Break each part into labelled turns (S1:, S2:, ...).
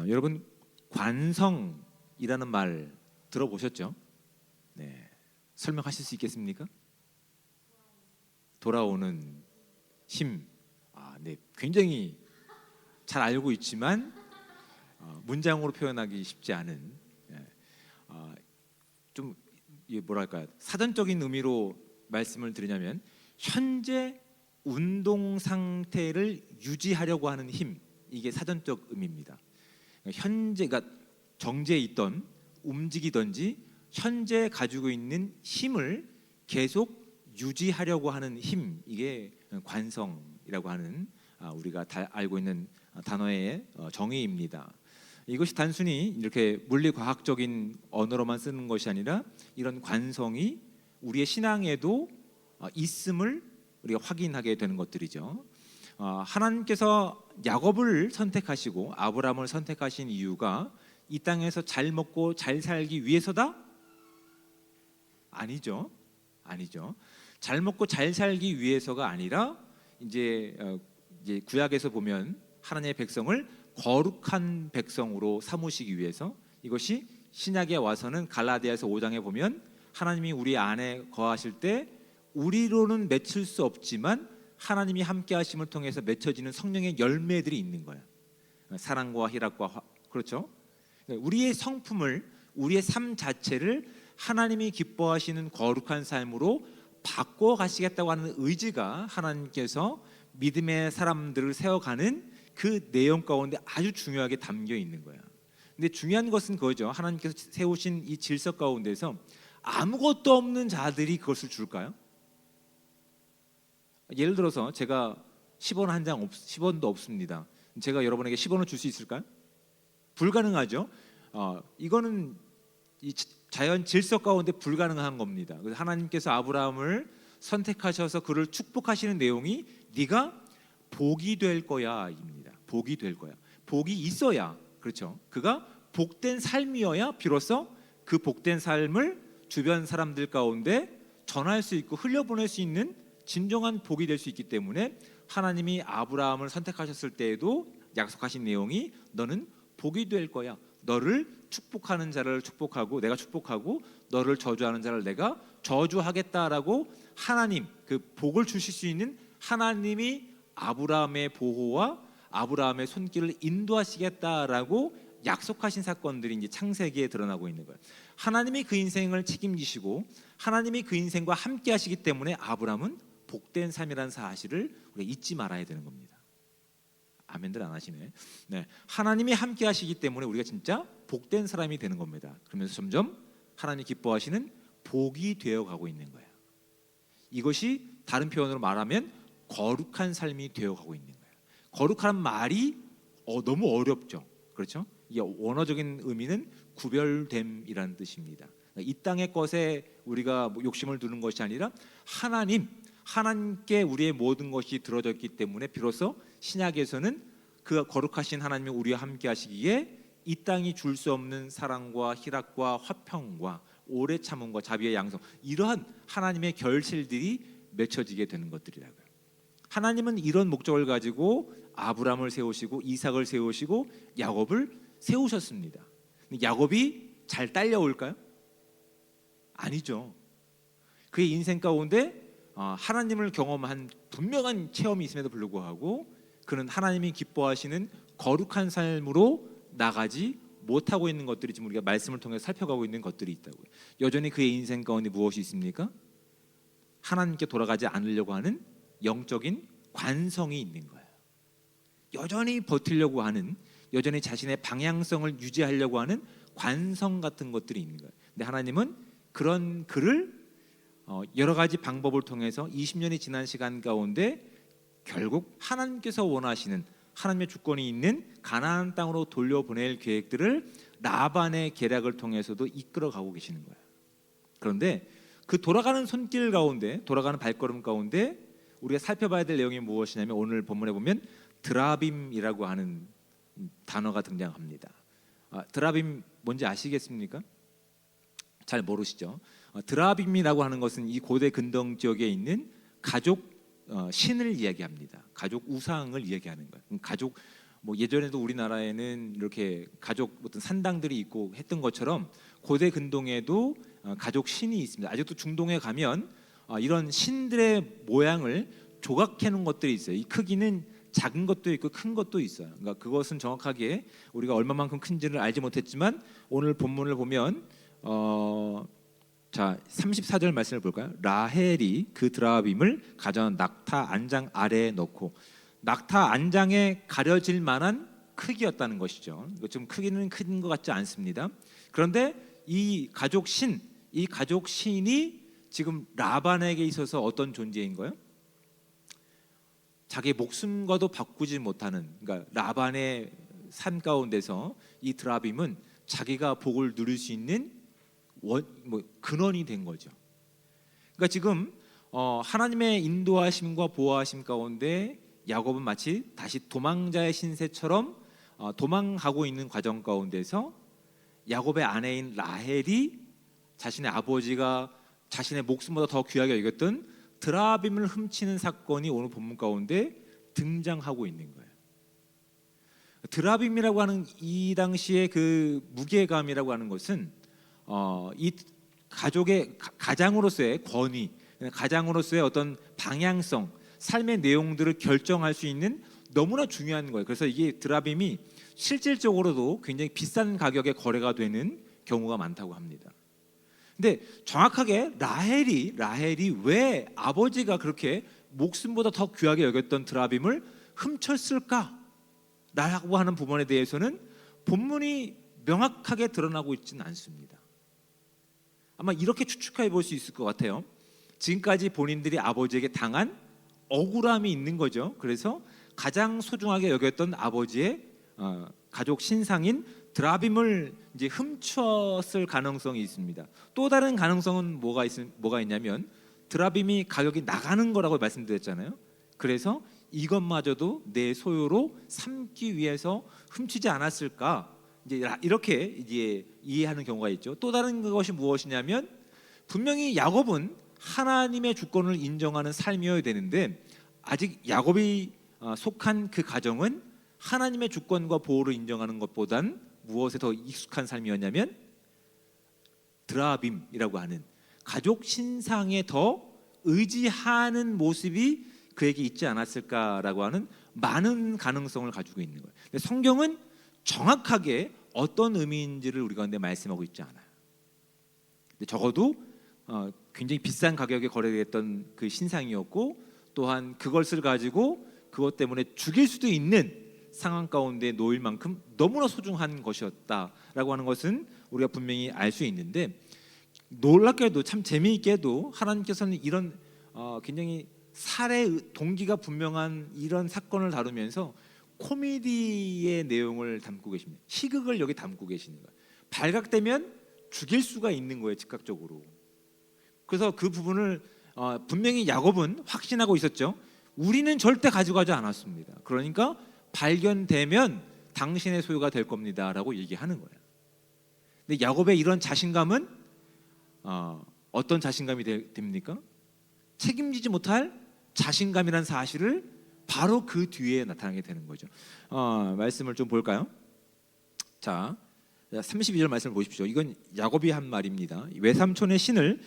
S1: 여러분 관성이라는 말 들어보셨죠? 네, 설명하실 수 있겠습니까? 돌아오는 힘. 네, 굉장히 잘 알고 있지만 문장으로 표현하기 쉽지 않은 좀 뭐랄까요? 사전적인 의미로 말씀을 드리냐면 현재 운동 상태를 유지하려고 하는 힘, 이게 사전적 의미입니다. 현재가 정지해 있던 움직이든지 현재 가지고 있는 힘을 계속 유지하려고 하는 힘, 이게 관성이라고 하는 우리가 다 알고 있는 단어의 정의입니다. 이것이 단순히 이렇게 물리과학적인 언어로만 쓰는 것이 아니라 이런 관성이 우리의 신앙에도 있음을 우리가 확인하게 되는 것들이죠. 하나님께서 야곱을 선택하시고 아브라함을 선택하신 이유가 이 땅에서 잘 먹고 잘 살기 위해서다? 아니죠. 잘 먹고 잘 살기 위해서가 아니라 이제 구약에서 보면 하나님의 백성을 거룩한 백성으로 삼으시기 위해서, 이것이 신약에 와서는 갈라디아서 5장에 보면 하나님이 우리 안에 거하실 때 우리로는 맺힐 수 없지만 하나님이 함께 하심을 통해서 맺혀지는 성령의 열매들이 있는 거야. 사랑과 희락과 그렇죠? 우리의 성품을, 우리의 삶 자체를 하나님이 기뻐하시는 거룩한 삶으로 바꿔 가시겠다고 하는 의지가 하나님께서 믿음의 사람들을 세워가는 그 내용 가운데 아주 중요하게 담겨 있는 거야. 근데 중요한 것은 그거죠. 하나님께서 세우신 이 질서 가운데서 아무것도 없는 자들이 그것을 줄까요? 예를 들어서 제가 10원 한 장 10원도 없습니다. 제가 여러분에게 10원을 줄 수 있을까요? 불가능하죠. 이거는 이 자연 질서 가운데 불가능한 겁니다. 그래서 하나님께서 아브라함을 선택하셔서 그를 축복하시는 내용이 네가 복이 될 거야입니다. 복이 될 거야. 복이 있어야, 그렇죠? 그가 복된 삶이어야 비로소 그 복된 삶을 주변 사람들 가운데 전할 수 있고 흘려보낼 수 있는 진정한 복이 될 수 있기 때문에 하나님이 아브라함을 선택하셨을 때에도 약속하신 내용이 너는 복이 될 거야. 너를 축복하는 자를 축복하고 내가 축복하고 너를 저주하는 자를 내가 저주하겠다라고 하나님, 그 복을 주실 수 있는 하나님이 아브라함의 보호와 아브라함의 손길을 인도하시겠다라고 약속하신 사건들이 이제 창세기에 드러나고 있는 거예요. 하나님이 그 인생을 책임지시고 하나님이 그 인생과 함께 하시기 때문에 아브라함은 복된 삶이라는 사실을 우리가 잊지 말아야 되는 겁니다. 아멘들 안 하시네. 네, 하나님이 함께 하시기 때문에 우리가 진짜 복된 사람이 되는 겁니다. 그러면서 점점 하나님이 기뻐하시는 복이 되어 가고 있는 거예요. 이것이 다른 표현으로 말하면 거룩한 삶이 되어 가고 있는 거예요. 거룩한 말이 너무 어렵죠. 그렇죠? 이 원어적인 의미는 구별됨이라는 뜻입니다. 이 땅의 것에 우리가 욕심을 두는 것이 아니라 하나님께 우리의 모든 것이 들어졌기 때문에 비로소 신약에서는 그 거룩하신 하나님이 우리와 함께 하시기에 이 땅이 줄 수 없는 사랑과 희락과 화평과 오래 참음과 자비의 양성, 이러한 하나님의 결실들이 맺혀지게 되는 것들이라고요. 하나님은 이런 목적을 가지고 아브라함을 세우시고 이삭을 세우시고 야곱을 세우셨습니다. 야곱이 잘 딸려올까요? 아니죠. 그의 인생 가운데 하나님을 경험한 분명한 체험이 있음에도 불구하고 그는 하나님이 기뻐하시는 거룩한 삶으로 나가지 못하고 있는 것들이 지금 우리가 말씀을 통해 살펴가고 있는 것들이 있다고요. 여전히 그의 인생 가운데 무엇이 있습니까? 하나님께 돌아가지 않으려고 하는 영적인 관성이 있는 거예요. 여전히 버티려고 하는, 여전히 자신의 방향성을 유지하려고 하는 관성 같은 것들이 있는 거예요. 근데 하나님은 그런 그를 여러 가지 방법을 통해서 20년이 지난 시간 가운데 결국 하나님께서 원하시는 하나님의 주권이 있는 가나안 땅으로 돌려보낼 계획들을 라반의 계략을 통해서도 이끌어가고 계시는 거예요. 그런데 그 돌아가는 손길 가운데, 돌아가는 발걸음 가운데 우리가 살펴봐야 될 내용이 무엇이냐면 오늘 본문에 보면 드라빔이라고 하는 단어가 등장합니다. 드라빔 뭔지 아시겠습니까? 잘 모르시죠? 드라빔이라고 하는 것은 이 고대 근동 지역에 있는 가족 신을 이야기합니다. 가족 우상을 이야기하는 거예요. 가족 뭐 예전에도 우리나라에는 이렇게 가족 어떤 산당들이 있고 했던 것처럼 고대 근동에도 가족 신이 있습니다. 아직도 중동에 가면 이런 신들의 모양을 조각해 놓은 것들이 있어요. 이 크기는 작은 것도 있고 큰 것도 있어요. 그러니까 그것은 정확하게 우리가 얼마만큼 큰지를 알지 못했지만 오늘 본문을 보면 자 34절 말씀을 볼까요? 라헬이 그 드라빔을 가져온 낙타 안장 아래에 넣고, 낙타 안장에 가려질 만한 크기였다는 것이죠. 좀 크기는 큰 것 같지 않습니다. 그런데 이 가족 신이 지금 라반에게 있어서 어떤 존재인 거예요? 자기 목숨과도 바꾸지 못하는, 그러니까 라반의 산 가운데서 이 드라빔은 자기가 복을 누릴 수 있는 근원이 된 거죠. 그러니까 지금 하나님의 인도하심과 보호하심 가운데 야곱은 마치 다시 도망자의 신세처럼 도망가고 있는 과정 가운데서 야곱의 아내인 라헬이 자신의 아버지가 자신의 목숨보다 더 귀하게 여겼던 드라빔을 훔치는 사건이 오늘 본문 가운데 등장하고 있는 거예요. 드라빔이라고 하는 이 당시의 그 무게감이라고 하는 것은 이 가족의 가장으로서의 권위, 가장으로서의 어떤 방향성, 삶의 내용들을 결정할 수 있는 너무나 중요한 거예요. 그래서 이게 드라빔이 실질적으로도 굉장히 비싼 가격에 거래가 되는 경우가 많다고 합니다. 근데 정확하게 라헬이 왜 아버지가 그렇게 목숨보다 더 귀하게 여겼던 드라빔을 훔쳤을까? 라고 하는 부분에 대해서는 본문이 명확하게 드러나고 있지는 않습니다. 아마 이렇게 추측해 볼 수 있을 것 같아요. 지금까지 본인들이 아버지에게 당한 억울함이 있는 거죠. 그래서 가장 소중하게 여겼던 아버지의 가족 신상인 드라빔을 이제 훔쳤을 가능성이 있습니다. 또 다른 가능성은 뭐가 있냐면 드라빔이 가격이 나가는 거라고 말씀드렸잖아요. 그래서 이것마저도 내 소유로 삼기 위해서 훔치지 않았을까? 이제 이렇게 이제 이해하는 경우가 있죠. 또 다른 것이 무엇이냐면 분명히 야곱은 하나님의 주권을 인정하는 삶이어야 되는데 아직 야곱이 속한 그 가정은 하나님의 주권과 보호를 인정하는 것보단 무엇에 더 익숙한 삶이었냐면 드라빔이라고 하는 가족 신상에 더 의지하는 모습이 그에게 있지 않았을까라고 하는 많은 가능성을 가지고 있는 거예요. 근데 성경은 정확하게 어떤 의미인지를 우리 가운데 말씀하고 있지 않아요. 근데 적어도 굉장히 비싼 가격에 거래됐던 그 신상이었고, 또한 그것을 가지고 그것 때문에 죽일 수도 있는 상황 가운데 놓일 만큼 너무나 소중한 것이었다라고 하는 것은 우리가 분명히 알 수 있는데, 놀랍게도 참 재미있게도 하나님께서는 이런 굉장히 살해 동기가 분명한 이런 사건을 다루면서 코미디의 내용을 담고 계십니다. 희극을 여기 담고 계시는 거예요. 발각되면 죽일 수가 있는 거예요, 즉각적으로. 그래서 그 부분을 분명히 야곱은 확신하고 있었죠. 우리는 절대 가져가지 않았습니다. 그러니까 발견되면 당신의 소유가 될 겁니다라고 얘기하는 거예요. 근데 야곱의 이런 자신감은 어떤 자신감이 됩니까? 책임지지 못할 자신감이라는 사실을 바로 그 뒤에 나타나게 되는 거죠. 말씀을 좀 볼까요? 자, 32절 말씀을 보십시오. 이건 야곱이 한 말입니다. 외삼촌의 신을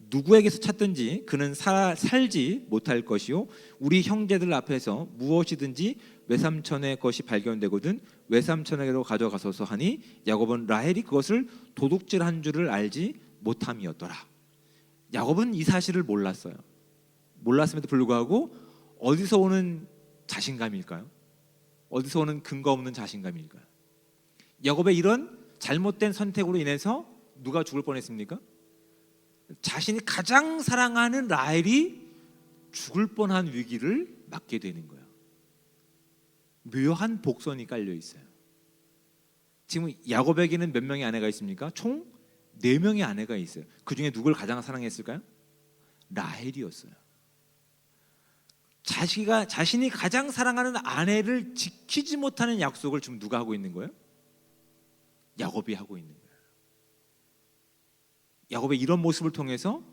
S1: 누구에게서 찾든지 그는 살지 못할 것이요, 우리 형제들 앞에서 무엇이든지 외삼촌의 것이 발견되거든 외삼촌에게로 가져가소서 하니 야곱은 라헬이 그것을 도둑질한 줄을 알지 못함이었더라. 야곱은 이 사실을 몰랐어요. 몰랐음에도 불구하고 어디서 오는 자신감일까요? 어디서 오는 근거 없는 자신감일까요? 야곱의 이런 잘못된 선택으로 인해서 누가 죽을 뻔했습니까? 자신이 가장 사랑하는 라헬이 죽을 뻔한 위기를 맞게 되는 거예요. 묘한 복선이 깔려 있어요. 지금 야곱에게는 몇 명의 아내가 있습니까? 총 4명의 아내가 있어요. 그 중에 누굴 가장 사랑했을까요? 라헬이었어요. 자신이 가장 사랑하는 아내를 지키지 못하는 약속을 지금 누가 하고 있는 거예요? 야곱이 하고 있는 거예요. 야곱의 이런 모습을 통해서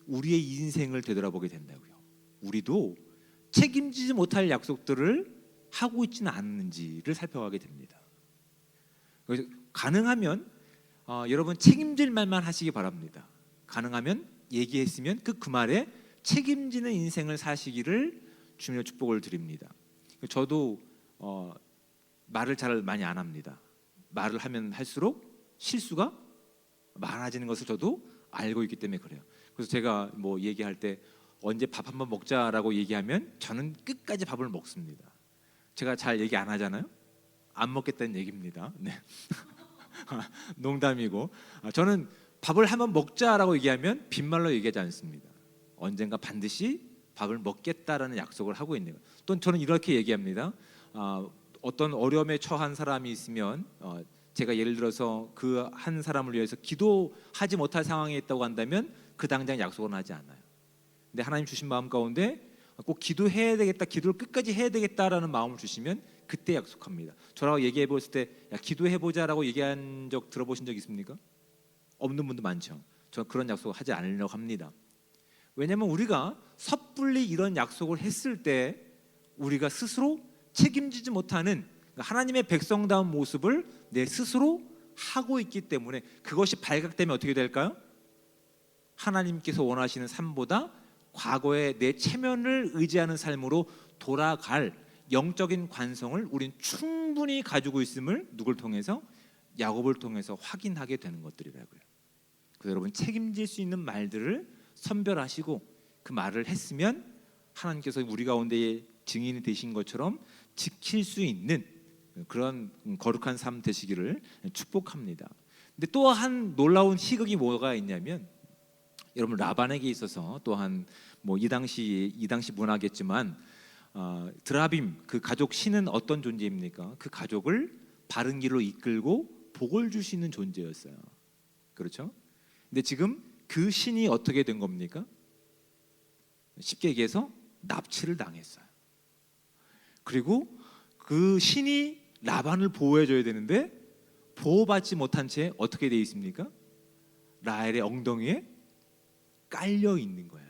S1: 우리의 인생을 되돌아보게 된다고요. 우리도 책임지지 못할 약속들을 하고 있지는 않는지를 살펴가게 됩니다. 그래서 가능하면 여러분 책임질 말만 하시기 바랍니다. 가능하면 얘기했으면 그 말에 책임지는 인생을 사시기를 주님의 축복을 드립니다. 저도 말을 잘 많이 안 합니다. 말을 하면 할수록 실수가 많아지는 것을 저도 알고 있기 때문에 그래요. 그래서 제가 뭐 얘기할 때 언제 밥 한번 먹자라고 얘기하면 저는 끝까지 밥을 먹습니다. 제가 잘 얘기 안 하잖아요. 안 먹겠다는 얘기입니다. 네. 농담이고 저는 밥을 한번 먹자라고 얘기하면 빈말로 얘기하지 않습니다. 언젠가 반드시 밥을 먹겠다라는 약속을 하고 있는 거예요. 또 저는 이렇게 얘기합니다. 어떤 어려움에 처한 사람이 있으면 제가 예를 들어서 그 한 사람을 위해서 기도하지 못할 상황에 있다고 한다면 그 당장 약속은 하지 않아요. 근데 하나님 주신 마음 가운데 꼭 기도해야 되겠다, 기도를 끝까지 해야 되겠다라는 마음을 주시면 그때 약속합니다. 저라고 얘기해 봤을 때 야, 기도해 보자라고 얘기한 적 들어보신 적 있습니까? 없는 분도 많죠. 저는 그런 약속을 하지 않으려고 합니다. 왜냐하면 우리가 섣불리 이런 약속을 했을 때 우리가 스스로 책임지지 못하는 하나님의 백성다운 모습을 내 스스로 하고 있기 때문에 그것이 발각되면 어떻게 될까요? 하나님께서 원하시는 삶보다 과거의 내 체면을 의지하는 삶으로 돌아갈 영적인 관성을 우린 충분히 가지고 있음을 누굴 통해서? 야곱을 통해서 확인하게 되는 것들이라고요. 그래서 여러분 책임질 수 있는 말들을 선별하시고 그 말을 했으면 하나님께서 우리 가운데 증인이 되신 것처럼 지킬 수 있는 그런 거룩한 삶 되시기를 축복합니다. 근데 또 한 놀라운 희극이 뭐가 있냐면 여러분 라반에게 있어서 또한 뭐 이 당시 문화겠지만 드라빔 그 가족 신은 어떤 존재입니까? 그 가족을 바른 길로 이끌고 복을 주시는 존재였어요. 그렇죠? 근데 지금 그 신이 어떻게 된 겁니까? 쉽게 얘기해서 납치를 당했어요. 그리고 그 신이 라반을 보호해줘야 되는데 보호받지 못한 채 어떻게 되어 있습니까? 라헬의 엉덩이에 깔려 있는 거예요.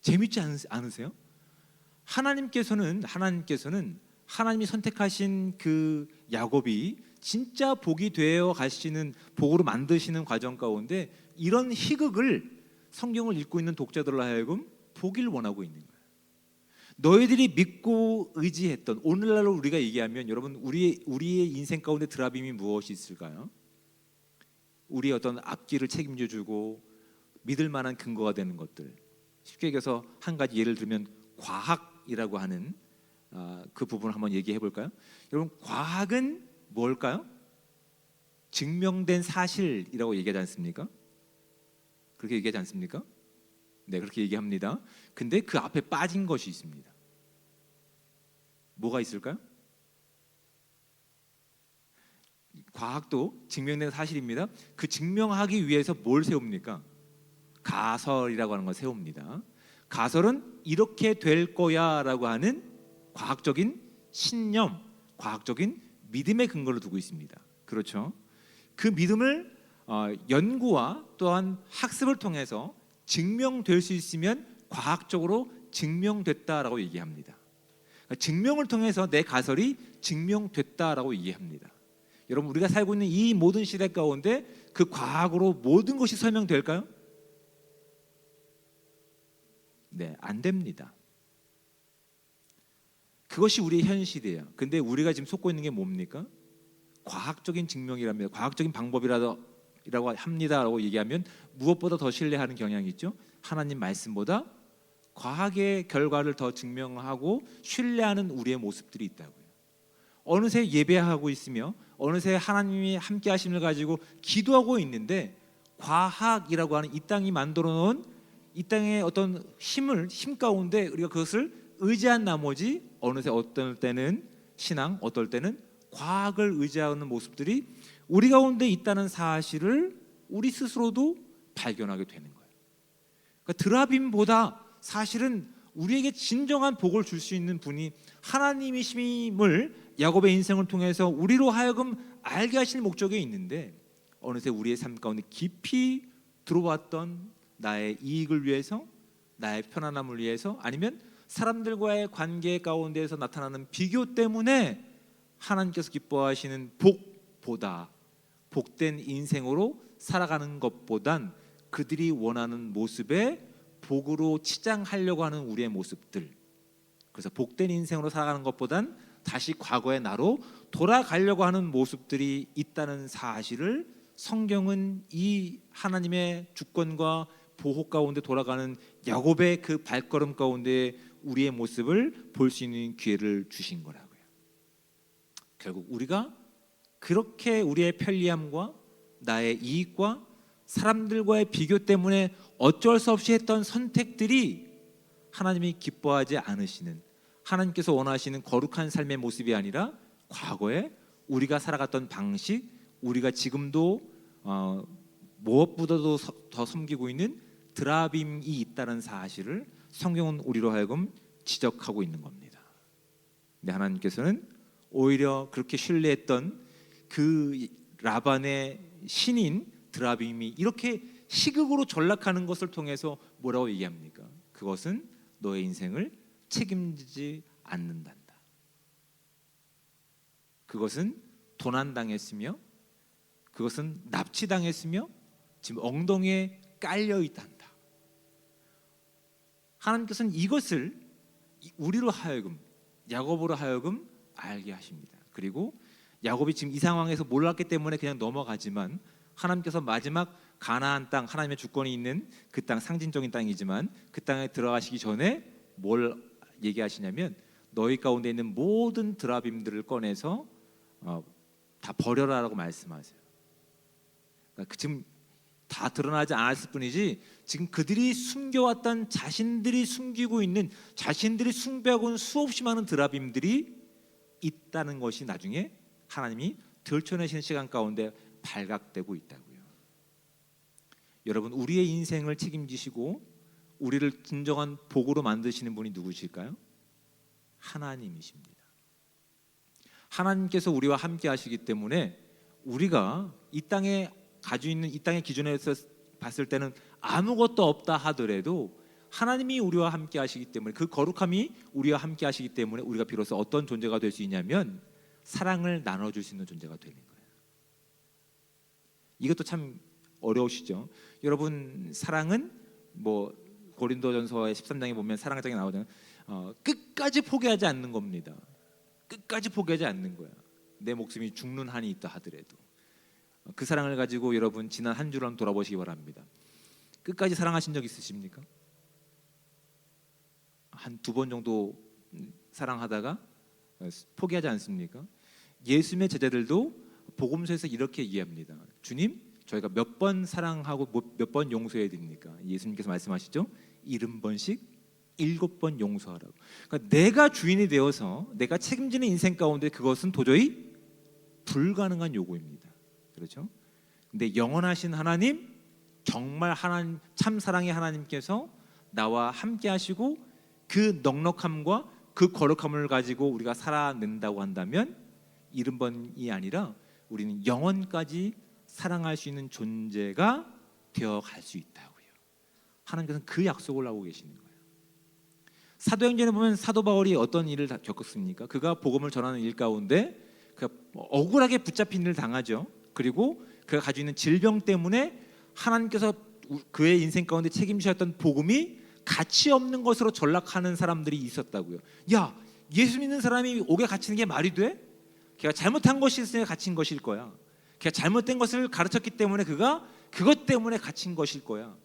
S1: 재밌지 않으세요? 하나님께서는 하나님이 선택하신 그 야곱이 진짜 복이 되어 가시는 복으로 만드시는 과정 가운데 이런 희극을 성경을 읽고 있는 독자들로 하여금 보기를 원하고 있는 거예요. 너희들이 믿고 의지했던 오늘날로 우리가 얘기하면 여러분 우리의 인생 가운데 드라빔이 무엇이 있을까요? 우리의 어떤 앞길을 책임져 주고 믿을 만한 근거가 되는 것들. 쉽게 얘기해서 한 가지 예를 들면 과학이라고 하는 그 부분을 한번 얘기해 볼까요? 여러분 과학은 뭘까요? 증명된 사실이라고 얘기하지 않습니까? 그렇게 얘기하지 않습니까? 네, 그렇게 얘기합니다. 근데 그 앞에 빠진 것이 있습니다. 뭐가 있을까요? 과학도 증명된 사실입니다. 그 증명하기 위해서 뭘 세웁니까? 가설이라고 하는 걸 세웁니다. 가설은 이렇게 될 거야라고 하는 과학적인 신념, 과학적인 믿음의 근거를 두고 있습니다. 그렇죠? 그 믿음을 연구와 또한 학습을 통해서 증명될 수 있으면 과학적으로 증명됐다라고 얘기합니다. 증명을 통해서 내 가설이 증명됐다라고 얘기합니다. 여러분 우리가 살고 있는 이 모든 시대 가운데 그 과학으로 모든 것이 설명될까요? 네, 안 됩니다. 그것이 우리의 현실이에요. 근데 우리가 지금 속고 있는 게 뭡니까? 과학적인 증명이랍니다. 과학적인 방법이라고 합니다라고 얘기하면 무엇보다 더 신뢰하는 경향이 있죠. 하나님 말씀보다 과학의 결과를 더 증명하고 신뢰하는 우리의 모습들이 있다고요. 어느새 예배하고 있으며 어느새 하나님이 함께 하심을 가지고 기도하고 있는데 과학이라고 하는 이 땅이 만들어 놓은 이 땅의 어떤 힘 가운데 우리가 그것을 의지한 나머지 어느새 어떨 때는 신앙, 어떨 때는 과학을 의지하는 모습들이 우리 가운데 있다는 사실을 우리 스스로도 발견하게 되는 거예요. 그러니까 드라빔보다 사실은 우리에게 진정한 복을 줄 수 있는 분이 하나님이심을 야곱의 인생을 통해서 우리로 하여금 알게 하실 목적이 있는데 어느새 우리의 삶 가운데 깊이 들어왔던 나의 이익을 위해서, 나의 편안함을 위해서, 아니면 사람들과의 관계 가운데에서 나타나는 비교 때문에 하나님께서 기뻐하시는 복보다, 복된 인생으로 살아가는 것보단 그들이 원하는 모습에 복으로 치장하려고 하는 우리의 모습들, 그래서 복된 인생으로 살아가는 것보단 다시 과거의 나로 돌아가려고 하는 모습들이 있다는 사실을 성경은 이 하나님의 주권과 보호 가운데 돌아가는 야곱의 그 발걸음 가운데 우리의 모습을 볼 수 있는 기회를 주신 거라고요. 결국 우리가 그렇게 우리의 편리함과 나의 이익과 사람들과의 비교 때문에 어쩔 수 없이 했던 선택들이 하나님이 기뻐하지 않으시는, 하나님께서 원하시는 거룩한 삶의 모습이 아니라 과거에 우리가 살아갔던 방식, 우리가 지금도 무엇보다도 더 섬기고 있는 드라빔이 있다는 사실을 성경은 우리로 하여금 지적하고 있는 겁니다. 근데 하나님께서는 오히려 그렇게 신뢰했던 그 라반의 신인 드라빔이 이렇게 시극으로 전락하는 것을 통해서 뭐라고 얘기합니까? 그것은 너의 인생을 책임지지 않는단다. 그것은 도난당했으며 그것은 납치당했으며 지금 엉덩이에 깔려 있단다. 하나님께서는 이것을 우리로 하여금, 야곱으로 하여금 알게 하십니다. 그리고 야곱이 지금 이 상황에서 몰랐기 때문에 그냥 넘어가지만 하나님께서 마지막 가나안 땅, 하나님의 주권이 있는 그 땅, 상징적인 땅이지만 그 땅에 들어가시기 전에 뭘 얘기하시냐면 너희 가운데 있는 모든 드라빔들을 꺼내서 다 버려라라고 말씀하세요. 그러니까 지금 다 드러나지 않았을 뿐이지 지금 그들이 숨겨왔던, 자신들이 숨기고 있는, 자신들이 숭배하고 있는 수없이 많은 드라빔들이 있다는 것이 나중에 하나님이 들춰내시는 시간 가운데 발각되고 있다고요. 여러분, 우리의 인생을 책임지시고 우리를 진정한 복으로 만드시는 분이 누구실까요? 하나님이십니다. 하나님께서 우리와 함께 하시기 때문에 우리가 이 땅에 가지고 있는, 이 땅의 기준에서 봤을 때는 아무것도 없다 하더라도 하나님이 우리와 함께 하시기 때문에, 그 거룩함이 우리와 함께 하시기 때문에 우리가 비로소 어떤 존재가 될 수 있냐면 사랑을 나눠줄 수 있는 존재가 되는 거예요. 이것도 참 어려우시죠? 여러분, 사랑은 뭐 고린도전서의 13장에 보면 사랑의 장에 나오잖아요. 끝까지 포기하지 않는 겁니다. 끝까지 포기하지 않는 거야. 내 목숨이 죽는 한이 있다 하더라도. 그 사랑을 가지고 여러분 지난 한 주를 돌아보시기 바랍니다. 끝까지 사랑하신 적 있으십니까? 한 2번 정도 사랑하다가 포기하지 않습니까? 예수님의 제자들도 복음서에서 이렇게 얘기합니다. 주님, 저희가 몇 번 사랑하고 몇 번 용서해야 됩니까? 예수님께서 말씀하시죠. 70번씩 7번 용서하라고. 그러니까 내가 주인이 되어서 내가 책임지는 인생 가운데 그것은 도저히 불가능한 요구입니다. 그렇죠? 근데 영원하신 하나님, 정말 하나님, 참 사랑의 하나님께서 나와 함께 하시고 그 넉넉함과 그 거룩함을 가지고 우리가 살아낸다고 한다면 70번이 아니라 우리는 영원까지 사랑할 수 있는 존재가 되어갈 수 있다고요. 하나님께서는 그 약속을 하고 계시는 거예요. 사도행전에 보면 사도 바울이 어떤 일을 겪었습니까? 그가 복음을 전하는 일 가운데 그가 억울하게 붙잡힌 일을 당하죠. 그리고 그가 가지고 있는 질병 때문에 하나님께서 그의 인생 가운데 책임지셨던 복음이 가치 없는 것으로 전락하는 사람들이 있었다고요. 야, 예수 믿는 사람이 옥에 갇히는 게 말이 돼? 걔가 잘못한 것이 있으니까 갇힌 것일 거야. 걔가 잘못된 것을 가르쳤기 때문에 그가 그것 때문에 갇힌 것일 거야.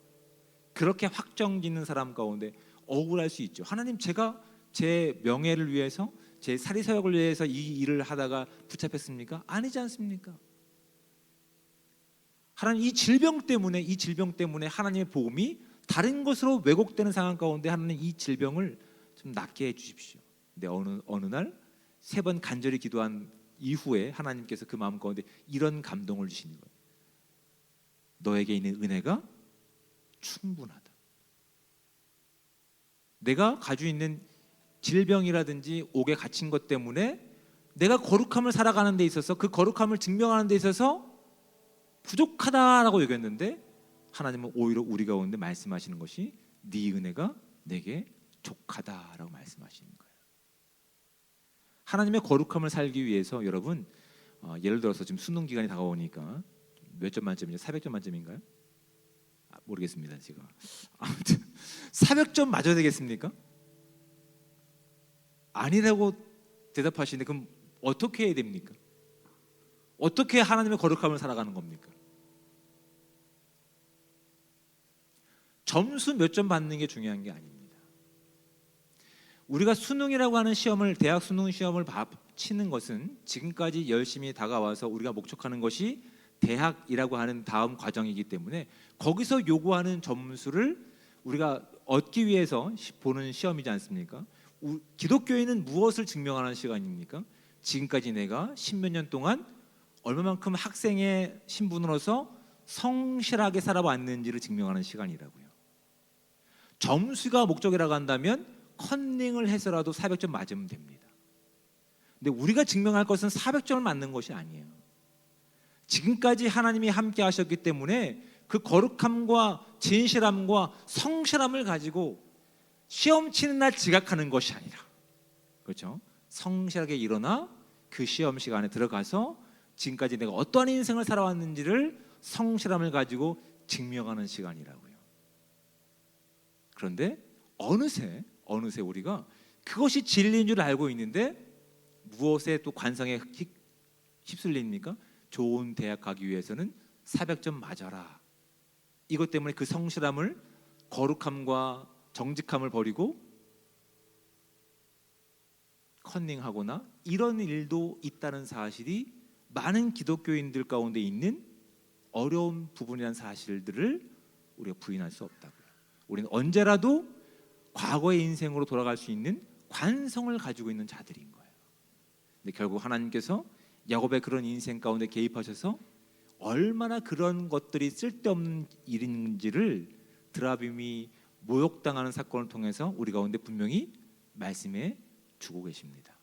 S1: 그렇게 확정짓는 사람 가운데 억울할 수 있죠. 하나님, 제가 제 명예를 위해서, 제 사리사욕을 위해서 이 일을 하다가 붙잡혔습니까? 아니지 않습니까? 하나님, 이 질병 때문에 하나님의 복음이 다른 것으로 왜곡되는 상황 가운데 하나님 이 질병을 좀 낫게 해 주십시오. 근데 어느 날 3번 간절히 기도한 이후에 하나님께서 그 마음 가운데 이런 감동을 주시는 거예요. 너에게 있는 은혜가 충분하다. 내가 가지고 있는 질병이라든지 옥에 갇힌 것 때문에 내가 거룩함을 살아가는 데 있어서, 그 거룩함을 증명하는 데 있어서 부족하다라고 여겼는데 하나님은 오히려 우리 가운데 말씀하시는 것이 네 은혜가 내게 족하다라고 말씀하시는 거예요. 하나님의 거룩함을 살기 위해서 여러분 예를 들어서 지금 수능 기간이 다가오니까 몇 점 만점이죠? 400점 만점인가요? 모르겠습니다 제가. 아무튼 400점 맞아야 되겠습니까? 아니라고 대답하시는데 그럼 어떻게 해야 됩니까? 어떻게 하나님의 거룩함을 살아가는 겁니까? 점수 몇 점 받는 게 중요한 게 아닙니다. 우리가 수능이라고 하는 시험을, 대학 수능 시험을 치는 것은 지금까지 열심히 다가와서 우리가 목적하는 것이 대학이라고 하는 다음 과정이기 때문에 거기서 요구하는 점수를 우리가 얻기 위해서 보는 시험이지 않습니까? 기독교인은 무엇을 증명하는 시간입니까? 지금까지 내가 십몇 년 동안 얼마만큼 학생의 신분으로서 성실하게 살아왔는지를 증명하는 시간이라고요. 점수가 목적이라고 한다면 컨닝을 해서라도 400점 맞으면 됩니다. 근데 우리가 증명할 것은 400점을 맞는 것이 아니에요. 지금까지 하나님이 함께 하셨기 때문에 그 거룩함과 진실함과 성실함을 가지고 시험 치는 날 지각하는 것이 아니라, 그렇죠? 성실하게 일어나 그 시험 시간에 들어가서 지금까지 내가 어떠한 인생을 살아왔는지를 성실함을 가지고 증명하는 시간이라고요. 그런데 어느새 우리가 그것이 진리인 줄 알고 있는데 무엇에 또 관성에 휩쓸립니까? 좋은 대학 가기 위해서는 400점 맞아라. 이것 때문에 그 성실함을, 거룩함과 정직함을 버리고 컨닝하거나 이런 일도 있다는 사실이 많은 기독교인들 가운데 있는 어려운 부분이라는 사실들을 우리가 부인할 수 없다고요. 우리는 언제라도 과거의 인생으로 돌아갈 수 있는 관성을 가지고 있는 자들인 거예요. 근데 결국 하나님께서 야곱의 그런 인생 가운데 개입하셔서 얼마나 그런 것들이 쓸데없는 일인지를 드라빔이 모욕당하는 사건을 통해서 우리 가운데 분명히 말씀해 주고 계십니다.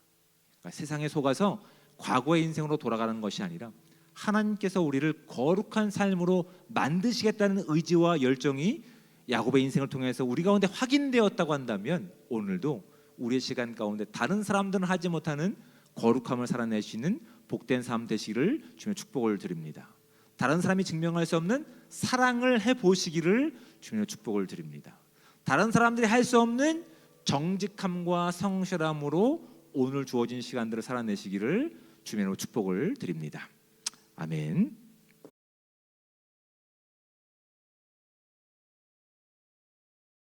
S1: 그러니까 세상에 속아서 과거의 인생으로 돌아가는 것이 아니라 하나님께서 우리를 거룩한 삶으로 만드시겠다는 의지와 열정이 야곱의 인생을 통해서 우리 가운데 확인되었다고 한다면 오늘도 우리의 시간 가운데 다른 사람들은 하지 못하는 거룩함을 살아낼 수 있는 복된 삶 되시기를 주님의 축복을 드립니다. 다른 사람이 증명할 수 없는 사랑을 해보시기를 주님의 축복을 드립니다. 다른 사람들이 할 수 없는 정직함과 성실함으로 오늘 주어진 시간들을 살아내시기를 주님의 축복을 드립니다. 아멘.